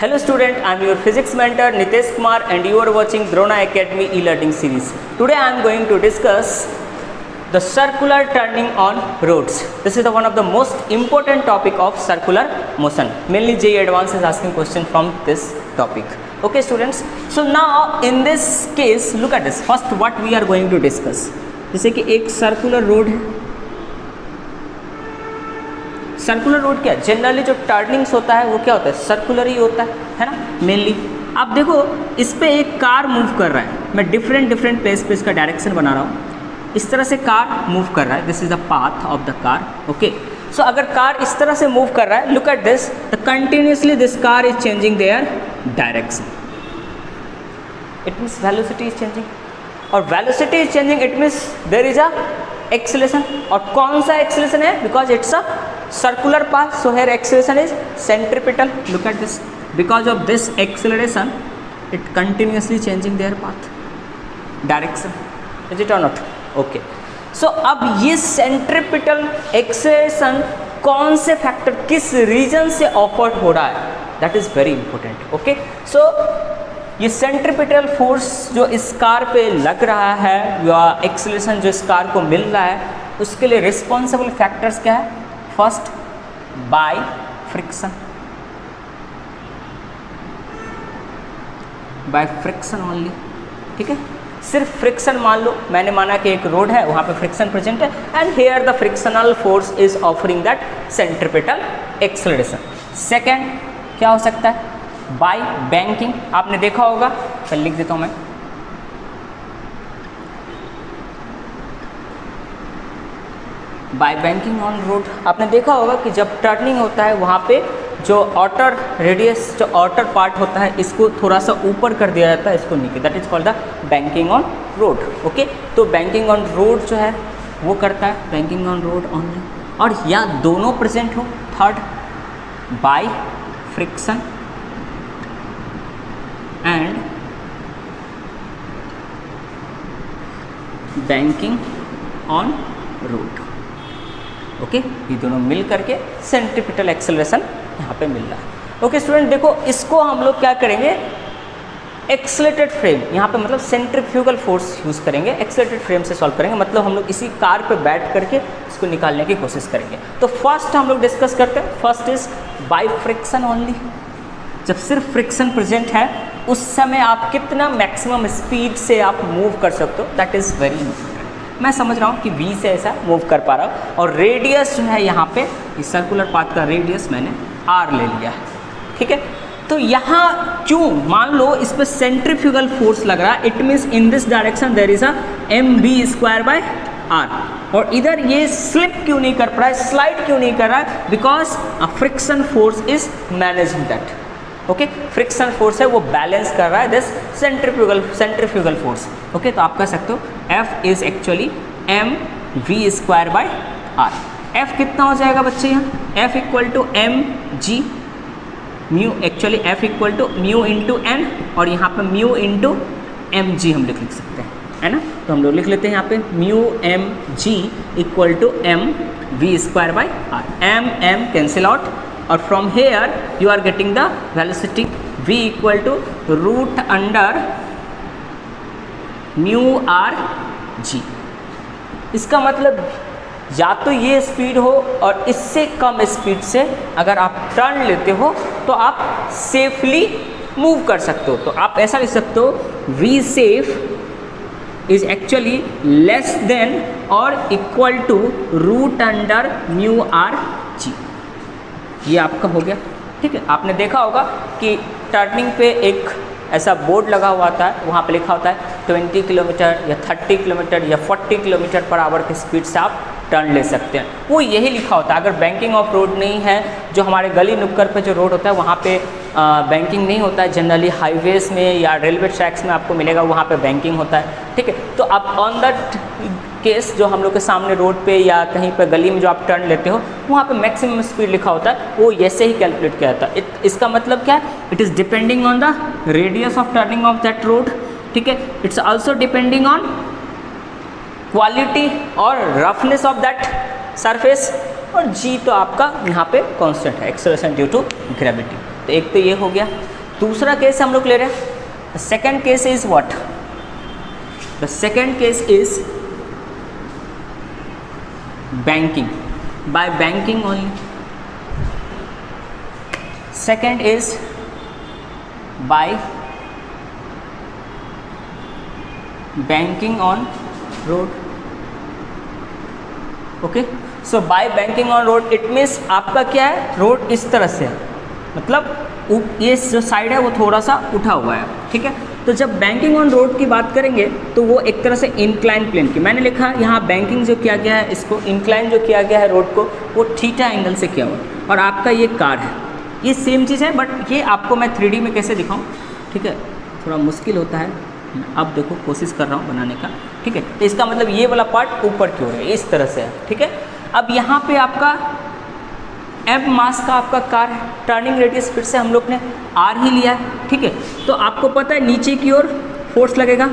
Hello student, I am your physics mentor Nitesh Kumar and you are watching Drona Academy e-learning series. Today I am going to discuss the circular turning on roads. This is one of the most important topic of circular motion. Mainly JEE Advanced is asking question from this topic. Okay students, so now in this case look at this. First what we are going to discuss. जैसे कि एक circular road है. Circular road क्या है? Generally जो turnings होता है वो क्या होता है? सर्कुलर ही होता है ना मेनली. अब देखो इस पे एक कार मूव कर रहा है. मैं डिफरेंट प्लेस पे इसका डायरेक्शन बना रहा हूँ. इस तरह से कार मूव कर रहा है. This is the path of the car. Okay, so अगर कार इस तरह से मूव कर रहा है, look at this, the continuously this car is changing their direction. It means velocity is changing, और velocity is changing it means there is a acceleration. और कौन सा एक्सेलरेशन है? Because it's a circular path, so here acceleration is centripetal. Look at this, because of this acceleration it continuously changing their path direction. Is it or not? Okay, so अब ये centripetal acceleration कौन से factor किस reason से offer हो रहा है, that is very important. Okay, so ये सेंट्रिपिटल फोर्स जो इस कार पे लग रहा है या एक्सेलरेशन जो इस कार को मिल रहा है, उसके लिए रिस्पॉन्सिबल फैक्टर्स क्या है? First by friction. By friction only. ठीक है, सिर्फ फ्रिक्शन मान लो. मैंने माना कि एक रोड है, वहाँ पे फ्रिक्शन प्रेजेंट है, and here the frictional force is offering that centripetal acceleration. Second क्या हो सकता है? By banking. आपने देखा होगा, चल लिख देता हूँ मैं. By banking on road. आपने देखा होगा कि जब टर्निंग होता है वहाँ पे जो आउटर रेडियस, जो आउटर पार्ट होता है, इसको थोड़ा सा ऊपर कर दिया जाता है, इसको नीचे. That is called the banking on road. Okay, तो बैंकिंग ऑन रोड जो है वो करता है बैंकिंग ऑन रोड ओनली. और या दोनों प्रेजेंट हो. Third by friction and banking on road. Okay, ये दोनों मिल करके सेंट्रिपिटल एक्सेलरेशन यहाँ पे मिल रहा है. ओके स्टूडेंट, देखो इसको हम लोग क्या करेंगे? Accelerated frame. यहाँ पे मतलब सेंट्रीफ्यूगल फोर्स यूज़ करेंगे, एक्सेलरेटेड फ्रेम से सॉल्व करेंगे. मतलब हम लोग इसी कार पे बैठ करके इसको निकालने की कोशिश करेंगे. तो फर्स्ट हम लोग डिस्कस करते हैं. First is by friction only. जब सिर्फ फ्रिक्शन प्रेजेंट है उस समय आप कितना मैक्सिमम स्पीड से आप मूव कर सकते हो, दैट इज़ वेरी इंपॉर्टेंट. मैं समझ रहा हूँ कि V से ऐसा मूव कर पा रहा हूँ, और रेडियस जो है यहाँ पे इस सर्कुलर पाथ का रेडियस मैंने R ले लिया है. ठीक है, तो यहाँ क्यों मान लो इस पर सेंट्रीफ्यूगल फोर्स लग रहा है, it means in this direction there is a mv²/r. और इधर ये स्लिप क्यों नहीं कर पा रहा है, स्लाइड क्यों नहीं कर रहा है? Because a friction force is managing that. Okay, friction force है वो बैलेंस कर रहा है दिस सेंट्रीफ्यूगल फोर्स. ओके, तो आप कह सकते हो F is actually mv²/r. F कितना हो जाएगा बच्चे यहाँ? F equal to mg mu. Actually F equal to mu into n, और यहाँ पे म्यू इंटू mg हम लिख सकते हैं, है ना. तो हम लोग लिख लेते हैं यहाँ पे mu mg equal to mv²/r. m cancel out, और from here you are getting the velocity v equal to root under mu r g. इसका मतलब या तो ये स्पीड हो और इससे कम स्पीड से अगर आप टर्न लेते हो तो आप सेफली मूव कर सकते हो. तो आप ऐसा लिख सकते हो v safe is actually less than or equal to root under mu r g. ये आपका हो गया. ठीक है, आपने देखा होगा कि टर्निंग पे एक ऐसा बोर्ड लगा हुआ था, वहाँ पे लिखा होता है 20 किलोमीटर या 30 किलोमीटर या 40 किलोमीटर पर आवर की स्पीड से आप टर्न ले सकते हैं. वो यही लिखा होता है. अगर बैंकिंग ऑफ रोड नहीं है, जो हमारे गली नुक्कड़ पे जो रोड होता है वहाँ पे बैंकिंग नहीं होता है. जनरली हाईवेज़ में या रेलवे ट्रैक्स में आपको मिलेगा वहाँ पे बैंकिंग होता है. ठीक है, तो आप ऑन दैट केस जो हम लोग के सामने रोड पे या कहीं पे गली में जो आप टर्न लेते हो वहाँ पे मैक्सिमम स्पीड लिखा होता है, वो ऐसे ही कैलकुलेट किया जाता है. इसका मतलब क्या है? It is depending on the radius of turning of that road. ठीक है, it's also depending on quality और रफनेस ऑफ दैट सरफेस, और जी तो आपका यहाँ पे कांस्टेंट है, एक्सेलरेशन ड्यू टू ग्रेविटी. तो एक तो ये हो गया। दूसरा केस हम लोग ले रहे हैं, the second case is what, the second case is banking, by banking only. Second is by banking on road. Okay, so by banking on road it means आपका क्या है, रोड इस तरह से है, मतलब ये जो साइड है वो थोड़ा सा उठा हुआ है, ठीक है। तो जब बैंकिंग ऑन रोड की बात करेंगे तो वो एक तरह से इंक्लाइन प्लेन की, मैंने लिखा यहाँ बैंकिंग जो किया गया है, इसको इंक्लाइन जो किया गया है रोड को, वो थीटा एंगल से किया हुआ है। और आपका ये कार है, ये सेम चीज़ है, बट ये आपको मैं 3D में कैसे दिखाऊँ, ठीक है, थोड़ा मुश्किल होता है। अब देखो कोशिश कर रहा हूँ बनाने का, ठीक है। तो इसका मतलब ये वाला पार्ट ऊपर की ओर है, इस तरह से है, ठीक है। अब यहाँ पे आपका m मास का आपका कार है, टर्निंग रेडियस फिर से हम लोग ने r ही लिया है, ठीक है। तो आपको पता है नीचे की ओर फोर्स लगेगा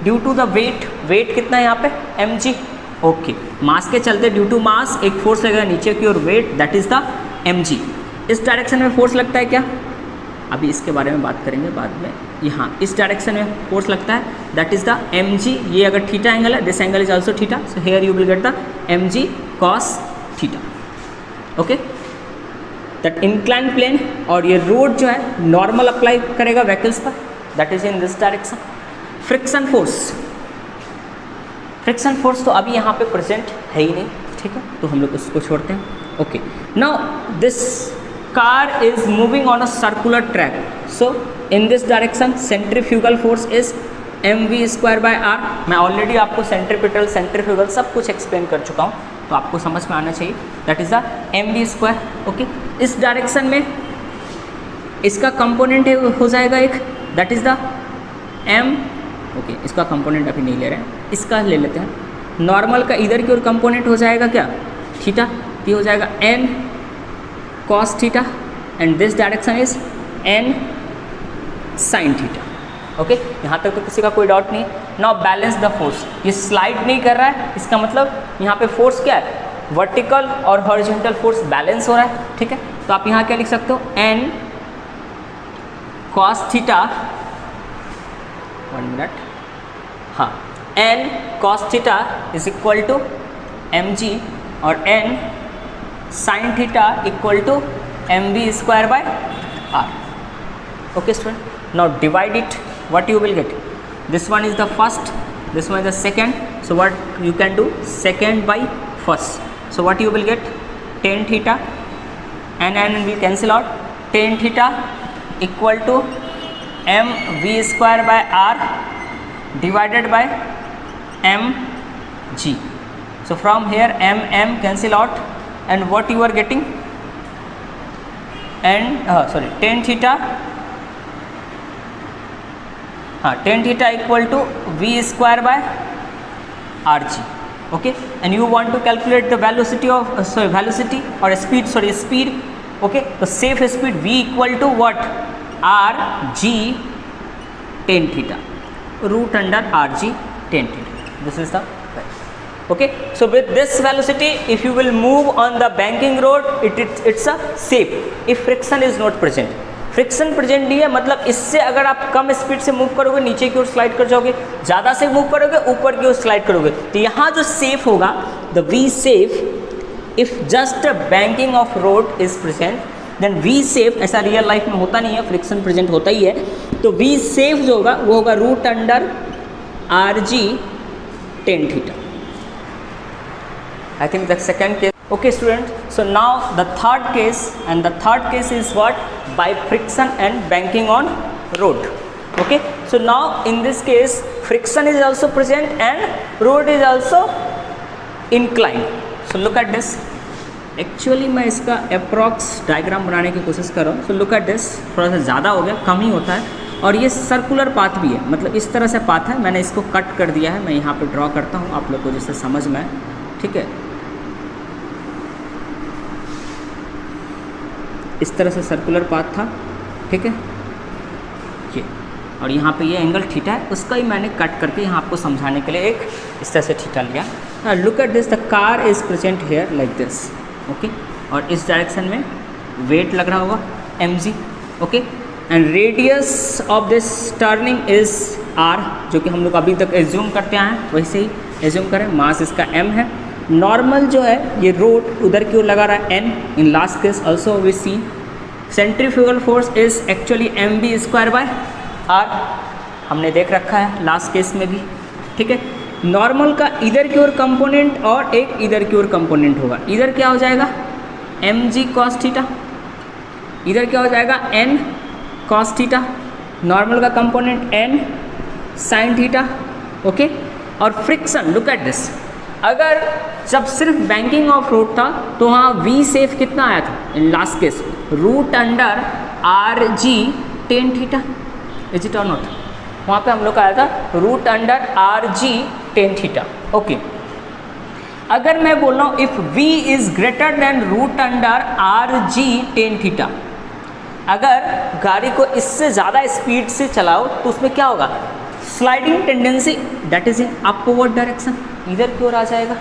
due to the weight, weight कितना है यहाँ पे mg, ओके। मास के चलते ड्यू टू मास एक फोर्स लगेगा नीचे की ओर weight, that is the mg। इस डायरेक्शन में फोर्स लगता है क्या, अभी इसके बारे में बात करेंगे बाद में। यहाँ इस डायरेक्शन में फोर्स लगता है, दैट इज द mg। ये अगर थीटा एंगल है, this angle is also theta, so here you will get the mg cos theta, okay. That incline plane, और ये रोड जो है नॉर्मल अप्लाई करेगा व्हीकल्स पर, that is in this direction. Friction force, friction force तो अभी यहाँ पे प्रेजेंट है ही नहीं, ठीक है, तो हम लोग उसको छोड़ते हैं, okay. Now this car is moving on a circular track, so in this direction centrifugal force is mv²/r। मैं ऑलरेडी आपको सेंट्रीपिटल सेंट्रीफ्यूगल सब कुछ एक्सप्लेन कर चुका हूँ, तो आपको समझ में आना चाहिए, that is the mv², okay. इस डायरेक्शन में इसका कंपोनेंट हो जाएगा एक, that is the m, okay. इसका कंपोनेंट अभी नहीं ले रहे हैं, इसका ले लेते हैं। नॉर्मल का इधर की ओर कंपोनेंट हो जाएगा क्या, थीटा, ये हो जाएगा n cos theta, and this direction is n sin theta, okay. यहाँ तक तो किसी का कोई डाउट नहीं। नाउ बैलेंस द फोर्स, ये स्लाइड नहीं कर रहा है, इसका मतलब यहाँ पे फोर्स क्या है, वर्टिकल और हॉरिजॉन्टल फोर्स बैलेंस हो रहा है, ठीक है। तो आप यहाँ क्या लिख सकते हो, n cos थीटा, 1 मिनट, हाँ, n cos theta is equal to mg और n sin theta equal to mv²/r, okay student. Now divide it, what you will get, this one is the first, this one is the second, so what you can do, second by first, so what you will get, tan theta, and will cancel out, tan theta equal to mv²/r divided by mg. So from here m cancel out, and what you are getting, and tan theta, tan theta equal to v²/rg, okay. And you want to calculate the velocity of velocity or speed, okay. So safe speed v equal to what, rg tan theta, root under rg tan theta, this is the value, okay. So with this velocity, if you will move on the banking road, it's a safe if friction is not present. Friction present नहीं है, मतलब इससे अगर आप कम speed से move करोगे नीचे की ओर स्लाइड कर जाओगे, ज़्यादा से मूव करोगे ऊपर की ओर स्लाइड करोगे, तो यहाँ जो सेफ होगा, the v safe, if just a banking of road is present, then v safe, ऐसा रियल लाइफ में होता नहीं है, फ्रिक्शन प्रेजेंट होता ही है, तो वी सेफ जो होगा वो होगा root under rg tan theta. I think the second case, okay student. So now the third case, and the third case is what, by friction and banking on road, okay. So now in this case friction is also present and road is also inclined. So look at this, actually मैं इसका approx diagram बनाने की कोशिश कर रहा हूँ। So look at this, थोड़ा सा ज़्यादा हो गया, कम ही होता है, और ये सर्कुलर पाथ भी है, मतलब इस तरह से पाथ है, मैंने इसको कट कर दिया है, मैं यहाँ पे ड्रॉ करता हूँ आप लोग को जिससे समझ में आए, ठीक है। इस तरह से सर्कुलर पाथ था, ठीक है, ये, और यहाँ पे ये एंगल थीटा है, उसका ही मैंने कट करके यहाँ आपको समझाने के लिए एक इस तरह से थीटा लिया। Look at this, the car is present here like this, okay, और इस डायरेक्शन में वेट लग रहा होगा mg, okay, and radius of this turning is r, जो कि हम लोग अभी तक एज्यूम करते आए हैं वैसे ही एज्यूम करें। मास इसका m है। नॉर्मल जो है ये रोड उधर की ओर लगा रहा है n, in last case also we see centrifugal force is actually mv square by r, हमने देख रखा है लास्ट केस में भी, ठीक है। नॉर्मल का इधर की ओर कंपोनेंट और एक इधर की ओर कंपोनेंट होगा। इधर क्या हो जाएगा mg cos थीटा, इधर क्या हो जाएगा n cos थीटा, नॉर्मल का component n sin theta, okay. और फ्रिक्शन, लुक एट दिस, अगर जब सिर्फ बैंकिंग ऑफ रोड था तो वहाँ v सेफ कितना आया था in last case, root under r g tan theta, is it or not? वहाँ पे हम लोग का आया था root under r g tan theta, okay. अगर मैं बोल रहा हूँ if v is greater than root under r g tan theta, अगर गाड़ी को इससे ज़्यादा स्पीड से चलाओ तो उसमें क्या होगा, sliding tendency that is in upward direction, इधर की ओर आ जाएगा।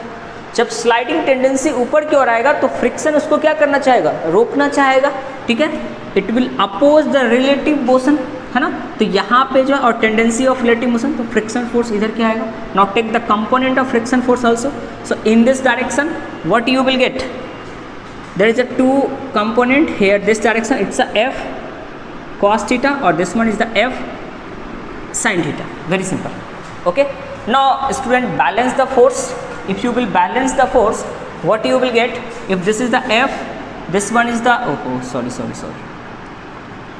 जब स्लाइडिंग टेंडेंसी ऊपर की ओर आएगा तो फ्रिक्शन उसको क्या करना चाहेगा, रोकना चाहेगा, ठीक है। It will oppose the relative motion, है ना। तो यहाँ पे जो है और टेंडेंसी ऑफ रिलेटिव मोशन, तो फ्रिक्शन फोर्स इधर क्या आएगा। Now take the component of friction force also, so in this direction what you will get, there is a two component here, this direction it's a f cos theta or this one is the f sin theta, very simple, okay. Now student, balance the force. If you will balance the force, what you will get, if this is the f, this one is the sorry,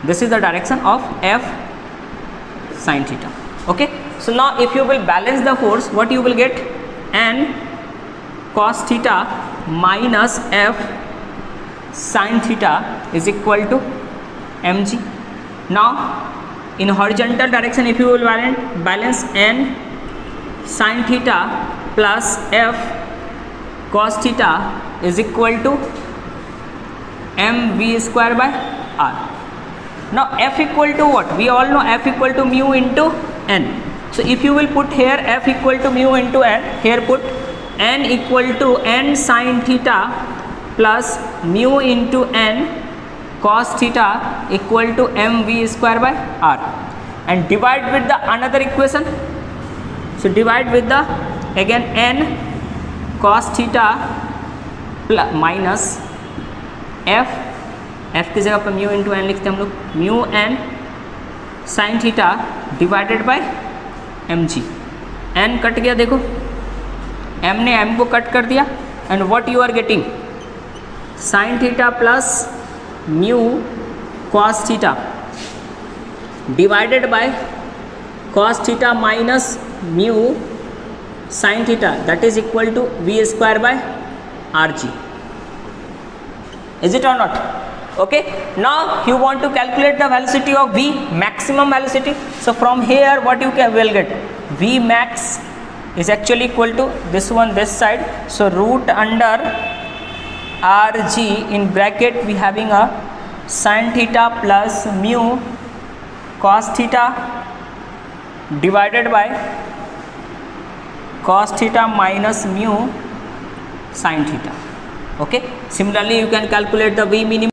this is the direction of f sin theta, okay. So now if you will balance the force, what you will get, n cos theta minus f sin theta is equal to mg. Now in horizontal direction if you will balance n sin theta plus f cos theta is equal to mv square by r. Now f equal to what, we all know f equal to mu into n. So if you will put here f equal to mu into n, here put n equal to n sin theta plus mu into n cos theta equal to mv square by r, and divide with the another equation. So divide with the again n cos theta plus minus f की जगह पर mu into n लिखते हैं हम लोग, mu n sin theta divided by mg. n cut गया, देखो m ने m को कट कर दिया, and what you are getting, sin theta plus mu cos theta divided by cos theta minus mu sin theta, that is equal to v square by rg. Is it or not? Okay. Now you want to calculate the velocity of v, maximum velocity. So from here what you will get, v max is actually equal to this one, this side, so root under rg in bracket we having a sin theta plus mu cos theta divided by cos theta minus mu sin theta, okay. Similarly you can calculate the v minimum.